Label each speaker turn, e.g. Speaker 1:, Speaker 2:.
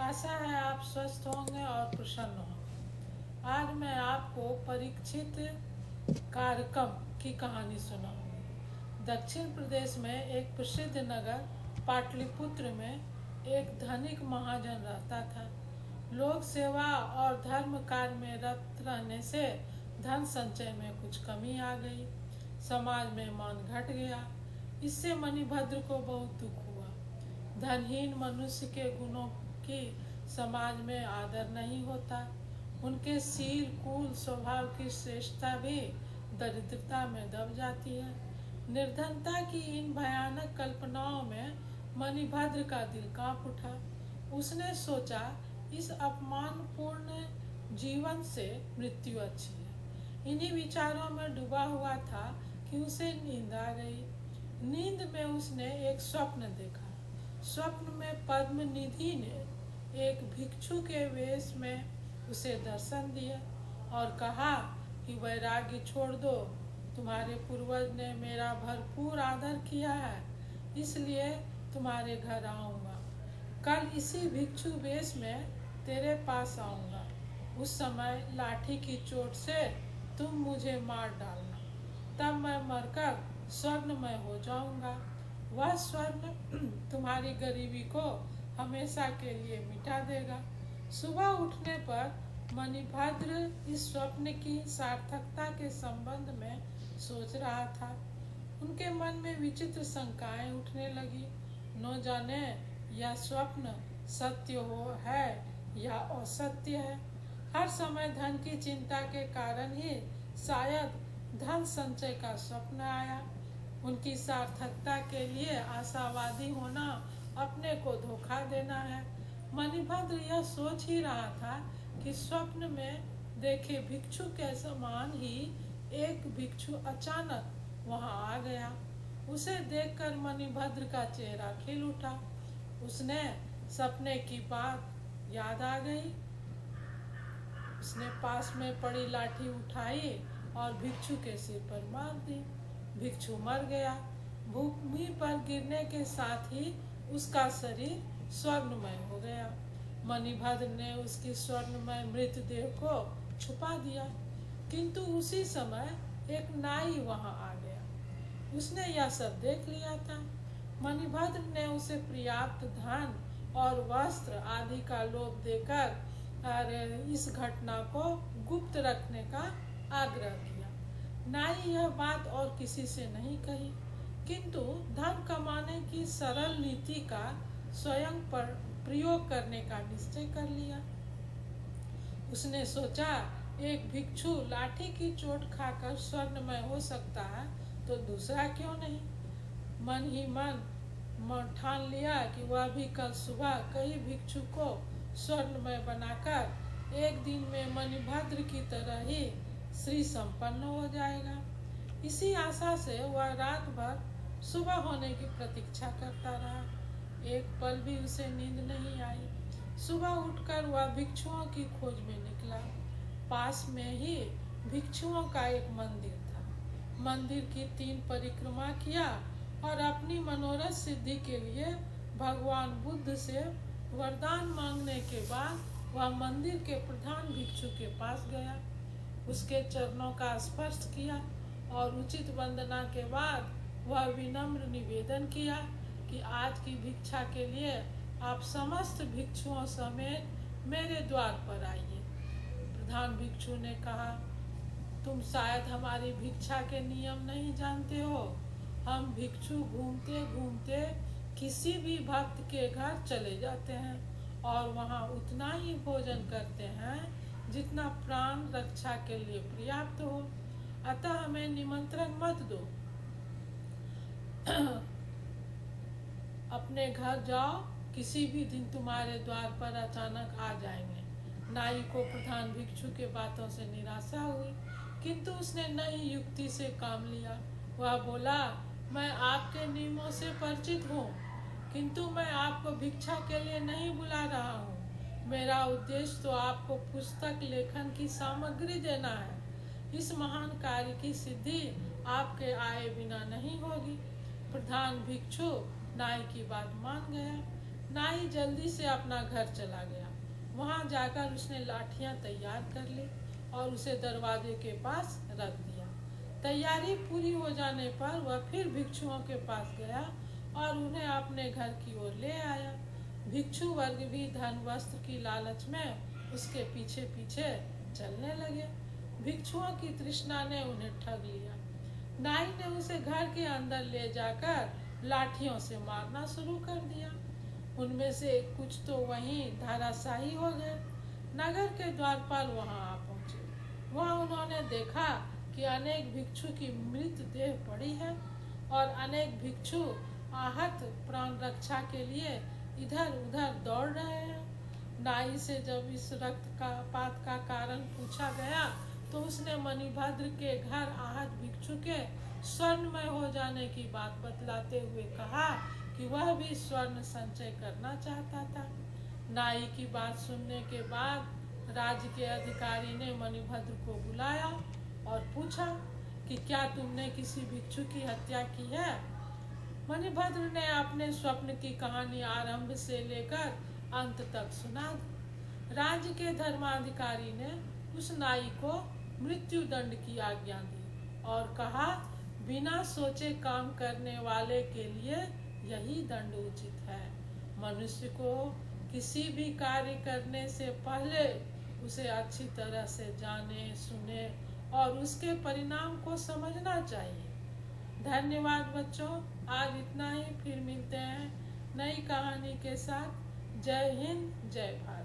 Speaker 1: आशा है आप स्वस्थ होंगे और प्रसन्न होंगे। आज मैं आपको परीक्षित कार्यक्रम की कहानी सुनाऊंगी। दक्षिण प्रदेश में एक प्रसिद्ध नगर पाटलिपुत्र में एक धनिक महाजन रहता था। लोक सेवा और धर्म कार्य में रत रहने से धन संचय में कुछ कमी आ गई। समाज में मान घट गया। इससे मणिभद्र को बहुत दुख हुआ। धनहीन मनुष्य के गुणों की समाज में आदर नहीं होता। उनके शील कुल स्वभाव की श्रेष्ठता भी दरिद्रता में दब जाती है। निर्धनता की इन भयानक कल्पनाओं में मणिभद्र का दिल कांप उठा। उसने सोचा, इस अपमानपूर्ण जीवन से मृत्यु अच्छी है। इन्हीं विचारों में डूबा हुआ था कि उसे नींद आ गई। नींद में उसने एक स्वप्न देखा। स्वप्न में पद्मनिधि ने एक भिक्षु के वेश में उसे दर्शन दिया और कहा कि वैराग्य छोड़ दो। तुम्हारे पूर्वज ने मेरा भरपूर आदर किया है, इसलिए तुम्हारे घर आऊँगा। कल इसी भिक्षु वेश में तेरे पास आऊँगा। उस समय लाठी की चोट से तुम मुझे मार डालना, तब मैं मरकर स्वर्णमय हो जाऊँगा। वह स्वर्ण तुम्हारी गरीबी को हमेशा के लिए मिटा देगा। सुबह उठने पर मणिभद्र इस स्वप्न की सार्थकता के संबंध में सोच रहा था। उनके मन में विचित्र शंकाएं उठने लगी। न जाने यह स्वप्न सत्य है या असत्य है। हर समय धन की चिंता के कारण ही शायद धन संचय का स्वप्न आया। उनकी सार्थकता के लिए आशावादी होना अपने को धोखा देना है। मणिभद्र यह सोच ही रहा था कि स्वप्न में देखे भिक्षु के समान ही एक भिक्षु अचानक वहां आ गया। उसे देखकर मणिभद्र का चेहरा खिल उठा। उसने सपने की बात याद आ गई। उसने पास में पड़ी लाठी उठाई और भिक्षु के सिर पर मार दी। भिक्षु मर गया। भूमि पर गिरने के साथ ही उसका शरीर स्वर्णमय हो गया। मणिभद्र ने उसकी स्वर्णमय मृतदेह को छुपा दिया, किंतु उसी समय एक नाई वहां आ गया। उसने यह सब देख लिया था। मणिभद्र ने उसे पर्याप्त धन और वस्त्र आदि का लोभ देकर इस घटना को गुप्त रखने का आग्रह किया। नाई यह बात और किसी से नहीं कही, किंतु धन कमाने की सरल नीति का स्वयं पर प्रयोग करने का निश्चय कर लिया। उसने सोचा, एक भिक्षु लाठी की चोट खाकर स्वर्णमय हो सकता है तो दूसरा क्यों नहीं। मन ही मन ठान लिया कि वह भी कल सुबह कई भिक्षु को स्वर्णमय बनाकर एक दिन में मणिभद्र की तरह ही श्री संपन्न हो जाएगा। इसी आशा से वह रात भर सुबह होने की प्रतीक्षा करता रहा। एक पल भी उसे नींद नहीं आई। सुबह उठकर वह भिक्षुओं की खोज में निकला। पास में ही भिक्षुओं का एक मंदिर था। मंदिर की 3 परिक्रमा किया और अपनी मनोरथ सिद्धि के लिए भगवान बुद्ध से वरदान मांगने के बाद वह मंदिर के प्रधान भिक्षु के पास गया। उसके चरणों का स्पर्श किया और उचित वंदना के बाद वह विनम्र निवेदन किया कि आज की भिक्षा के लिए आप समस्त भिक्षुओं समेत मेरे द्वार पर आइए। प्रधान भिक्षु ने कहा, तुम शायद हमारी भिक्षा के नियम नहीं जानते हो। हम भिक्षु घूमते घूमते किसी भी भक्त के घर चले जाते हैं और वहाँ उतना ही भोजन करते हैं जितना प्राण रक्षा के लिए पर्याप्त हो। अतः हमें निमंत्रण मत दो। अपने घर जाओ, किसी भी दिन तुम्हारे द्वार पर अचानक आ जाएंगे। नाई को प्रधान भिक्षु के बातों से निराशा हुई, किंतु उसने नई युक्ति से काम लिया। वह बोला, मैं आपके नियमों से परिचित हूँ, किंतु मैं आपको भिक्षा के लिए नहीं बुला रहा हूँ। मेरा उद्देश्य तो आपको पुस्तक लेखन की सामग्री देना है। इस महान कार्य की सिद्धि आपके आए बिना नहीं होगी। प्रधान भिक्षु नाई की बात मान गया। नाई नाई जल्दी से अपना घर चला गया। वहाँ जाकर उसने लाठियाँ तैयार कर ली और उसे दरवाजे के पास रख दिया। तैयारी पूरी हो जाने पर वह फिर भिक्षुओं के पास गया और उन्हें अपने घर की ओर ले आया। भिक्षु वर्ग भी धन वस्त्र की लालच में उसके पीछे पीछे चलने लगे। भिक्षुओं की तृष्णा ने उन्हें ठग लिया। नाई ने उसे घर के अंदर ले जाकर लाठियों से मारना शुरू कर दिया। उनमें से कुछ तो वहीं धराशायी हो गए। नगर के द्वारपाल वहां आ पहुंचे। वहां उन्होंने देखा कि अनेक भिक्षु की मृत देह पड़ी है और अनेक भिक्षु आहत प्राण रक्षा के लिए इधर उधर दौड़ रहे हैं। नाई से जब इस रक्तपात का कारण पूछा गया तो उसने मणिभद्र के घर आहत भिक्षु के स्वर्णमय हो जाने की बात बतलाते हुए कहा कि वह भी स्वर्ण संचय करना चाहता था। नाई की बात सुनने के बाद राज्य के अधिकारी ने मणिभद्र को बुलाया और पूछा कि क्या तुमने किसी भिक्षु की हत्या की है। मणिभद्र ने अपने स्वप्न की कहानी आरंभ से लेकर अंत तक सुना दी। राज्य के धर्माधिकारी ने उस नाई को मृत्यु दंड की आज्ञा दी और कहा, बिना सोचे काम करने वाले के लिए यही दंड उचित है। मनुष्य को किसी भी कार्य करने से पहले उसे अच्छी तरह से जाने, सुने और उसके परिणाम को समझना चाहिए। धन्यवाद बच्चों, आज इतना ही। फिर मिलते हैं नई कहानी के साथ। जय हिंद, जय भारत।